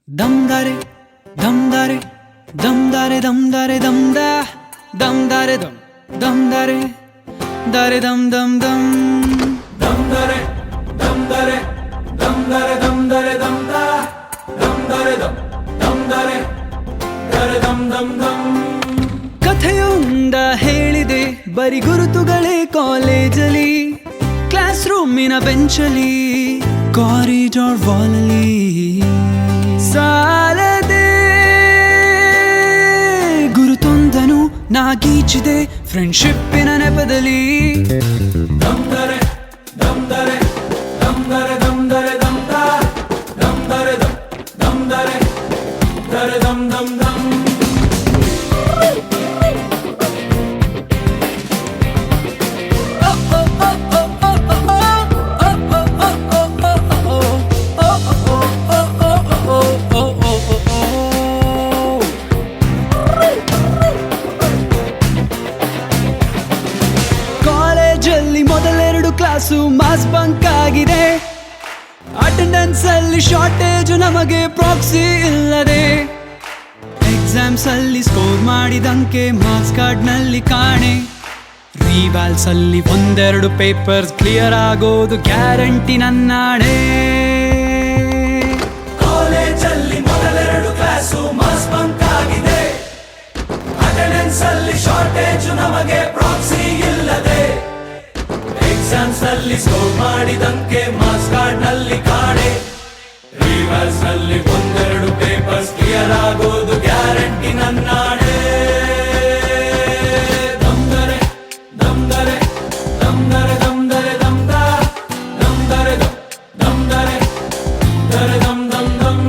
Dum dare, dum dare, dum dare, dum dare, dum da, dum dare, dum dare, dare dum dum dum. Dum dare, dum dare, dum dare, dum dare, dum da, dum dare, dum dare, dare dum dum dum. ಕಥೆಯೊಂದ ಹೇಳಿದೆ ಬರಿ ಗುರುತುಗಳೇ ಕಾಲೇಜಲ್ಲಿ, class ರೂಮಿನ ಬೆಂಚಲ್ಲಿ, corridor ವಾಲಲ್ಲಿ ಸಾಲದೆ ಗುರುತೊಂದನು ನಾಗೀಚಿದೆ ಫ್ರೆಂಡ್ಶಿಪ್ಪಿನ ನೆಪದಲ್ಲಿ. Dum dare, dum dare, dum dare, dum dare, dum da, dum dare, dum dare, dare dum dum dum. ಕಾಲೇಜಲ್ಲಿ ಮೊದಲೆರಡು class mass bunk ಆಗಿದೆ, attendance ಅಲ್ಲಿ ಶಾರ್ಟೇಜ್ ನಮಗೆ ಪ್ರಾಕ್ಸಿ ಇಲ್ಲದೆ, ಎಕ್ಸಾಮ್ಸ್ ಅಲ್ಲಿ ಸ್ಕೋರ್ ಮಾಡಿದಂಕೆ ಮಾರ್ಕ್ಸ್ ಕಾರ್ಡ್ ನಲ್ಲಿ ಕಾಣೆ, ರಿವಾಲ್ಸ್ ಅಲ್ಲಿ ಒಂದೆರಡು ಪೇಪರ್ಸ್ ಕ್ಲಿಯರ್ ಆಗೋದು ಗ್ಯಾರಂಟಿ ನನ್ನಾಣೆ. ಕಾಲೇಜಲ್ಲಿ ಮೊದಲೆರಡು ಕ್ಲಾಸು ಮಾಸ್ ಬಂಕ್ ಆಗಿದೆ, ಅಟೆಂಡೆನ್ಸ್ ಅಲ್ಲಿ ಶಾರ್ಟೇಜ್ ನಮಗೆ ಪ್ರಾಕ್ಸಿ ಇಲ್ಲದೆ, ಎಕ್ಸಾಮ್ಸ್ ನಲ್ಲಿ ಸ್ಕೋರ್ ಮಾಡಿದಂಕೆ ಮಾರ್ಕ್ಸ್ ಕಾರ್ಡ್ ನಲ್ಲಿ ಕಾಣೆ, ರಿವರ್ಸ್ ನಲ್ಲಿ ಒಂದೆರಡು ಪೇಪರ್ಸ್ ಕ್ಲಿಯರ್ ಆಗೋದು ಗ್ಯಾರಂಟಿ ನನ್ನಾಣೆ. ದಮ್ದರೆ ದಮ್ದರೆ ದಮ್ದರೆ ದಮ್ದರೆ ದಮ್ದ ದಮ್ದರೆ ದಮ್ದರೆ ದರೆ ದಮ್ ದಮ್ ದಮ್.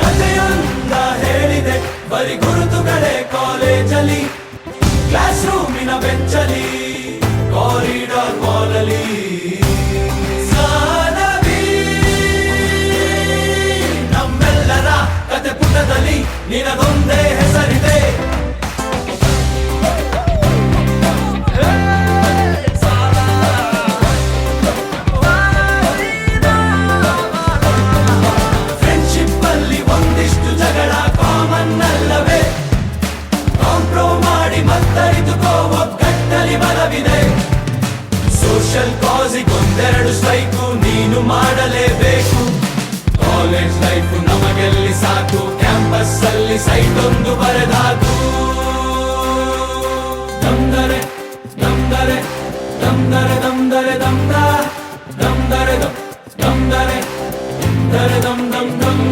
ಕಥೆಯೊಂದ ಹೇಳಿದೆ ಬರಿ ಗುರುತುಗಳೇ ಕಾಲೇಜಲ್ಲಿ, ಕ್ಲಾಸ್ ರೂಮಿನ ಬೆಂಚಲ್ಲಿ, ಕಾರಿಡಾರ್ ವಾಲಲ್ಲಿ ಸಾಲವಿ ನಮ್ಮೆಲ್ಲರ ಕತೆ ಪುಟದಲ್ಲಿ ನಿನಗೊಂದೇ ಹೆಸರಿದೆ. ಫ್ರೆಂಡ್ಶಿಪ್ ಅಲ್ಲಿ ಒಂದಿಷ್ಟು ಜಗಳ ಕಾಮನ್ ಅಲ್ಲವೇ, ಕಾಂಪ್ರೋ ಮಾಡಿ ಮತ್ತರಿದುಕೋ ಒಗ್ಗಟ್ಟಲ್ಲಿ ಬಲವಿದೆ. ಸೋಷಿಯಲ್ ಕಾಸಿಗೊಂದೆರಡು ಸ್ಟ್ರೈಕು ನೀನು ಮಾಡಲೇಬೇಕು, ಕಾಲೇಜ್ ಲೈಫ್ ನಮಗೆಲ್ಲಿ ಸಾಕು, ಕ್ಯಾಂಪಸ್ ಅಲ್ಲಿ ಸೈಟ್ ಒಂದು ಬರೆದಾಕು. ದಮ್ದರೆ ದಮ್ದರೆ ದಮ್ದರೆ ದಮ್ದರೆ ದಮ್ದ ದಮ್ದರೆ ದಮ್ದರೆ ದರೆ ದಮ್ ದಮ್ ದಮ್.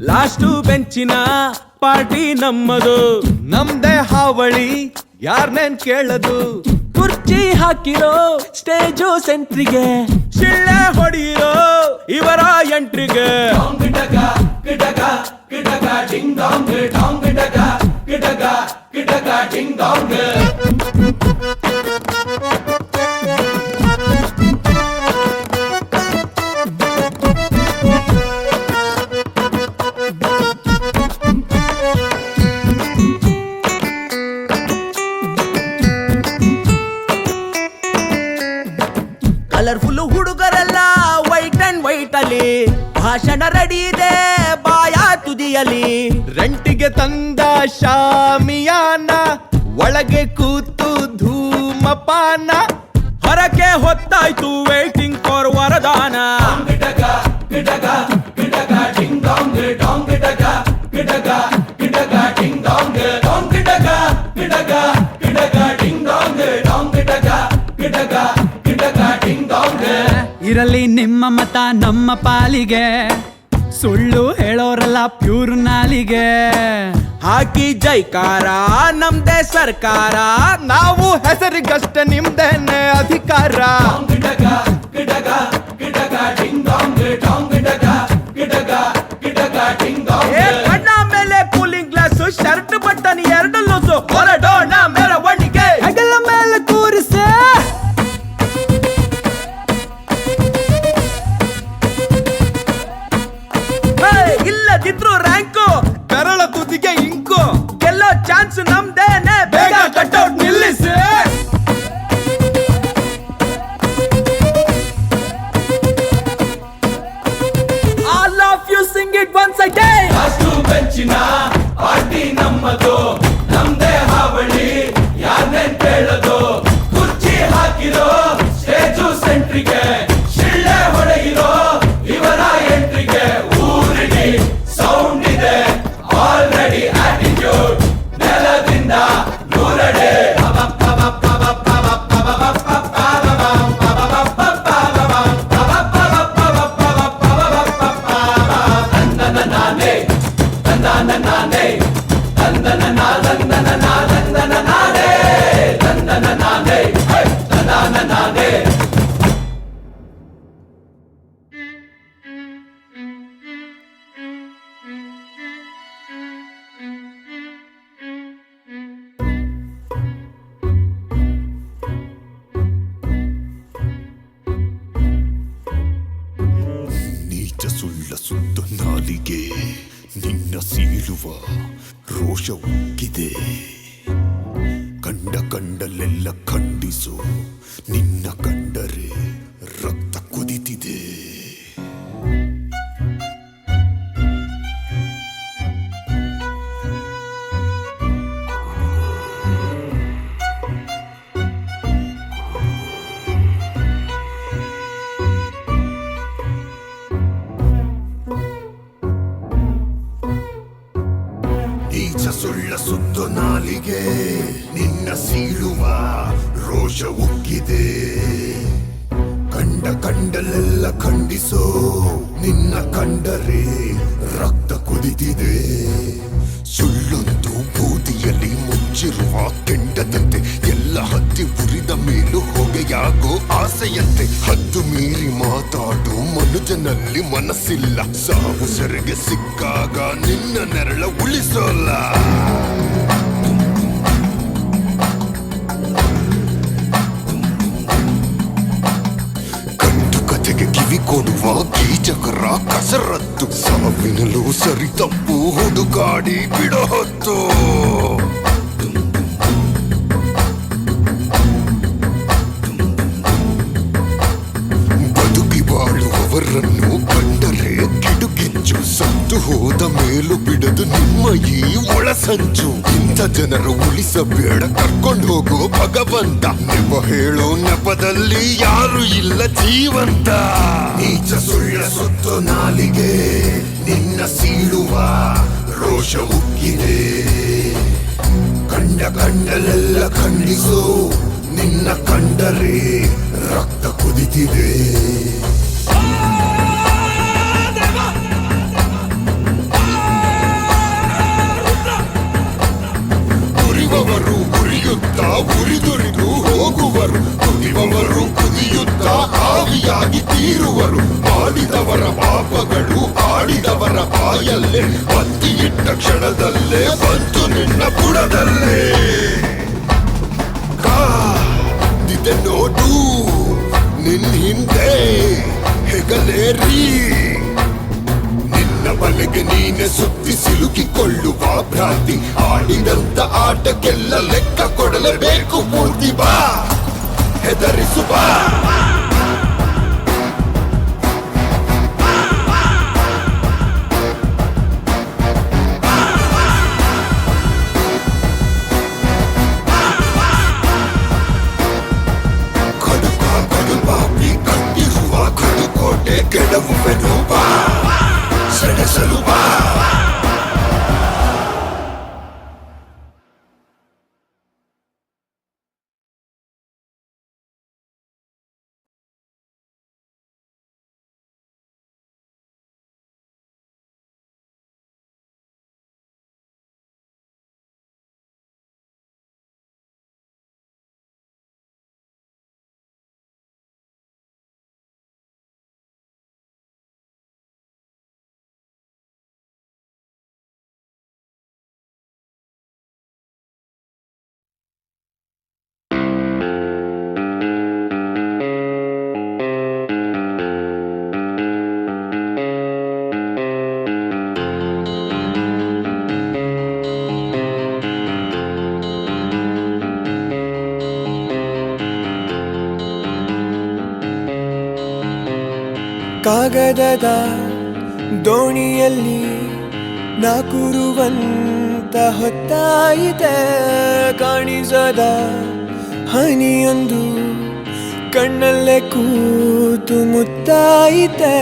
ಲಾಸ್ಟು ಬೆಂಚಿನ ಪಾರ್ಟಿ ನಮ್ಮದು, ನಮ್ದೇ ಹಾವಳಿ ಯಾರ್ನೇನ್ ಕೇಳದು, ಕುರ್ಚಿ ಹಾಕಿರೋ ಸ್ಟೇಜು ಸೆಂಟ್ರಿಗೆ, ಶಿಳ್ಳೆ ಹೊಡೆಯಿರೋ ಇವರ ಎಂಟ್ರಿಗೆ. ಡಾಂಗ್ ಗಿಡಗ ಗಿಡಗ ಗಿಡಗ ಡಿಂಗ್ ಡಾಂಗ್ ಡಾಂಗ್ ಗಿಡಗ ಗಿಡಗ ಗಿಡಗ ಡಿಂಗ್ ಡಾಂಗ್. ಕಲರ್ಫುಲ್ ಹುಡುಗರೆಲ್ಲ ವೈಟ್ ಅಂಡ್ ವೈಟ್ ಅಲ್ಲಿ, ಭಾಷಣ ರೆಡಿ ಇದೆ ಬಾಯ ತುದಿಯಲಿ, ರೆಂಟಿಗೆ ತಂದ ಶಾಮಿಯಾನ ಒಳಗೆ ಕೂತು ಧೂಮಪಾನ, ಹೊರಗೆ ಹೊತ್ತಾಯ್ತು ವೇಟಿಂಗ್ ಫಾರ್ ಇರಲಿ ನಿಮ್ಮ ಮತ ನಮ್ಮ ಪಾಲಿಗೆ, ಸುಳ್ಳು ಹೇಳೋರಲ್ಲ ಪ್ಯೂರ್ ನಾಲಿಗೆ. ಹಾಕಿ ಜೈಕಾರ ನಮ್ದೇ ಸರ್ಕಾರ, ನಾವು ಹೆಸರಿಗಷ್ಟೇ ನಿಮ್ದೇನೆ ಅಧಿಕಾರ. ಗಿಡಗ ಗಿಡಗ ಗಿಡಗ ಡಿಂಗ್ ಡಾಂಗ್ ಡಾಂಗ್ ಗಿಡಗ ಗಿಡಗ ಗಿಡಗ ಡಿಂಗ್ ಡಾಂಗ್. ಏ ಕಣ್ಣ ಮೇಲೆ ಕೂಲಿಂಗ್ ಗ್ಲಾಸ್, ಶರ್ಟ್ ಬಟನ್ ಎರಡು ಲೂಸು, ಹೊರಡೋಣ ಮೆರವಣಿಗೆ. ಹೆಗಲ ಮೇಲೆ ಕೂರಿಸೆ ಇಲ್ಲದಿದ್ರು ರ್ಯಾಂಕು, ಕರಳ ತುದಿಗೆ ಇಂಕು, ಗೆಲ್ಲೋ ಚಾನ್ಸ್ ನಮ್ದೇನೆ, ಬೇಗ ಕಟ್ಔಟ್ ನಿಲ್ಲಿಸಿ. All of you sing it once again. Last ಬೆಂಚಿನ ಪಾರ್ಟಿ ನಮ್ಮದು, ನಮ್ದೇ ಹಾವಳಿ ಯಾರ್ನೇನ್ ಕೇಳೋದು. ಕುರ್ಚಿ ಹಾಕಿರೋ ಸ್ಟೇಜು ಸೆಂಟ್ರಿಗೆ, ಶಿಳ್ಳೆ ಹೊಡೆಯಿರೋ ಇವರ ಎಂಟ್ರಿಗೆ. ಊರಿಡಿ ಸೌಂಡ್ ಇದೆ ಆಲ್ರೆಡಿ ಆಟಿಟ್ಯೂಡ್, ನೆಲದಿಂದ ನೂರಡೆ. ನೀಚ ಸುಳ್ಳ ಸುತ್ತ ನಾಲಿಗೆ, ನಿನ್ನ ಸೀಳುವ ರೋಷ ಉಕ್ಕಿದೆ. ಕಂಡಲ್ಲೆಲ್ಲ ಖಂಡಿಸು, ನಿನ್ನ ಕಂಡರೆ ರಕ್ತ ಕುದಿತಿದೆ. ನೀಚ ಸುಳ್ಳ ಸುತ್ತ ನಾಲಿಗೆ, ನಿನ್ನ ಸೀಳುವ ರೋಷ ಉಕ್ಕಿದೆ. ಕಂಡಲ್ಲೆಲ್ಲ ಖಂಡಿಸೋ, ನಿನ್ನ ಕಂಡರೆ ರಕ್ತ ಕುದಿತಿದೆ. ಸುಳ್ಳೊಂದು ಬೂದಿಯಲ್ಲಿ ಮುಚ್ಚಿರುವ ಕೆಂಡದಂತೆ, ಎಲ್ಲ ಹತ್ತಿ ಉರಿದ ಮೇಲೂ ಹೊಗೆಯಾಗೋ ಆಸೆಯಂತೆ. ಹದ್ದು ಮೀರಿ ಮಾತಾಡು ಮನುಜನಲ್ಲಿ ಮನಸ್ಸಿಲ್ಲ, ಸಾವು ಸೆರೆಗೆ ಸಿಕ್ಕಾಗ ನಿನ್ನ ನೆರಳ ಉಳಿಸೋಲ್ಲ. ಕಂಡು ಕಥೆಗೆ ಕಿವಿ ಕೊಡುವ ಕೀಚಕರ ಕಸರತ್ತು, ಸಾವಿನಲ್ಲೂ ಸರಿ ತಪ್ಪು ಹುಡುಕಾಡಿ ಬಿಡೋ ಹೊತ್ತು. ಬದುಕಿ ಬಾಳುವವರನ್ನು ಕಂಡರೆ ಕಿಡುಕಿಂಚು, ಸತ್ತು ಹೋದ ಮೇಲೂ ಬಿಡದು ನಿಮ್ಮ ಈ ಒಳಸಂಚು. ಇಂಥ ಜನರು ಉಳಿಸಬೇಡ, ಕರ್ಕೊಂಡು ಹೋಗೋ ಭಗವಂತ. ನೆಪ ಹೇಳೋ ನೆಪದಲ್ಲಿ ಯಾರು ಇಲ್ಲ ಜೀವಂತ. ನೀಚ ಸುಳ್ಳ ಸುತ್ತ ನಾಲಿಗೆ, ನಿನ್ನ ಸೀಳುವ ರೋಷ ಉಕ್ಕಿದೆ. ಕಂಡಲ್ಲೆಲ್ಲ ಖಂಡಿಸೋ, ನಿನ್ನ ಕಂಡರೆ ರಕ್ತ ಕುದಿತಿದೆ. ಉರಿಯುವವರು ಉರಿಯುತ್ತಾ ಉರಿದುರಿದು ಹೋಗುವರು, ಕುದಿಯುವವರು ಕುದಿಯುತ್ತಾ ಆವಿಯಾಗಿ ತೀರುವರು. ಮಾಡಿದವರ ಪಾಪಗಳು ಆಡಿದವರ ಬಾಯಲ್ಲೇ, ಬತ್ತಿ ಇಟ್ಟ ಕ್ಷಣದಲ್ಲೇ ಬಂತು ನಿನ್ನ ಬುಡದಲ್ಲೇ. ಕಾದಿದೆ ನೋಡು ನಿನ್ ಹಿಂದೆ ಹೆಗಲೇರಿ, ನಿನ್ನ ಬಲೆಗೆ ನೀನೆ ಸುತ್ತಿ ಸಿಲುಕಿಕೊಳ್ಳುವ ಭ್ರಾಂತಿ. ಆಡಿದಂತ ಆಟಕ್ಕೆಲ್ಲ ಲೆಕ್ಕ ಕೊಡಲೇಬೇಕು ಪೂರ್ತಿ. ಬಾ ಹೆದರಿಸು ಬಾ. ಕಟ್ಟಿರುವ ಕಡುಕೋಟೆ ಕೆಡವುವೆನು ಬಾ, ಸೆಣಸಲು ಬಾ. ಕಾಗದದ ದೋಣಿಯಲ್ಲಿ ನಾಕುರುವಂತ ಹೊತ್ತಾಯಿತೆ ಕಾಣಿಸದ ಹನಿಯೊಂದು ಕಣ್ಣಲ್ಲೇ ಕೂತು ಮುತ್ತಾಯಿತೆ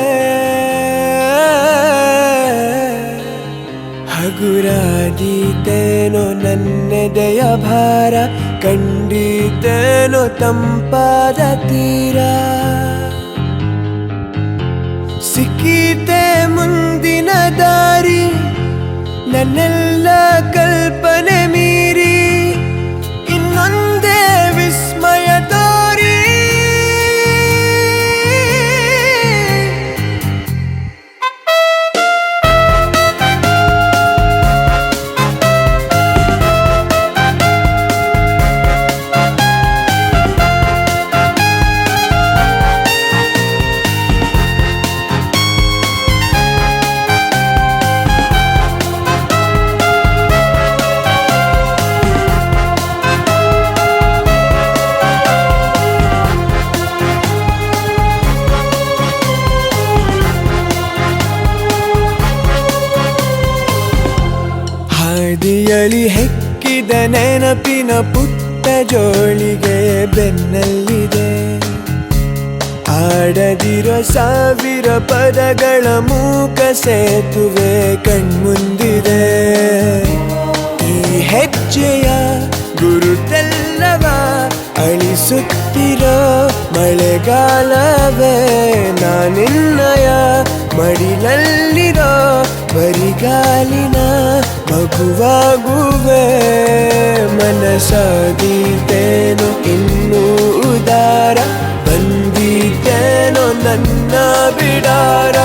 ಹಗುರಾದೀತೇನೋ ನನ್ನೆದೆಯ ಭಾರ ಕಂಡಿತೇನೋ ತಂಪಾದ ತೀರ ಸಿಕ್ಕೀತೆ ಮುಂದಿನ ದಾರಿ ನನ್ನೆಲ್ಲ ಕಲ್ಪನೆ ಮೀರಿ ಇನ್ನೊಂದೇ ವಿಸ್ಮಯ ತೋರಿ ಹಾದಿಯಲಿ ಹೆಕ್ಕಿದ ನೆನಪಿನ ಪುಟ್ಟ ಜೋಳಿಗೆ ಬೆನ್ನಲ್ಲಿದೆ ಆಡದಿರೋ ಸಾವಿರ ಪದಗಳ ಮೂಕ ಸೇತುವೆ ಕಣ್ಮುಂದಿದೆ ಈ ಹೆಜ್ಜೆಯ ಗುರುತೆಲ್ಲವ ಅಳಿಸುತ್ತಿರೋ ಮಳೆಗಾಲವೇ ನಾನಿನ್ನಯ ಮಡಿಲಲ್ಲಿರೋ ಬರಿಗಾಲಿನ ಮಗುವಾಗುವೆ ಮನಸಾದೀತೇನೋ ಇನ್ನೂ ಉದಾರ ಬಂದೀತೇನೋ ನನ್ನ ಬಿಡಾರ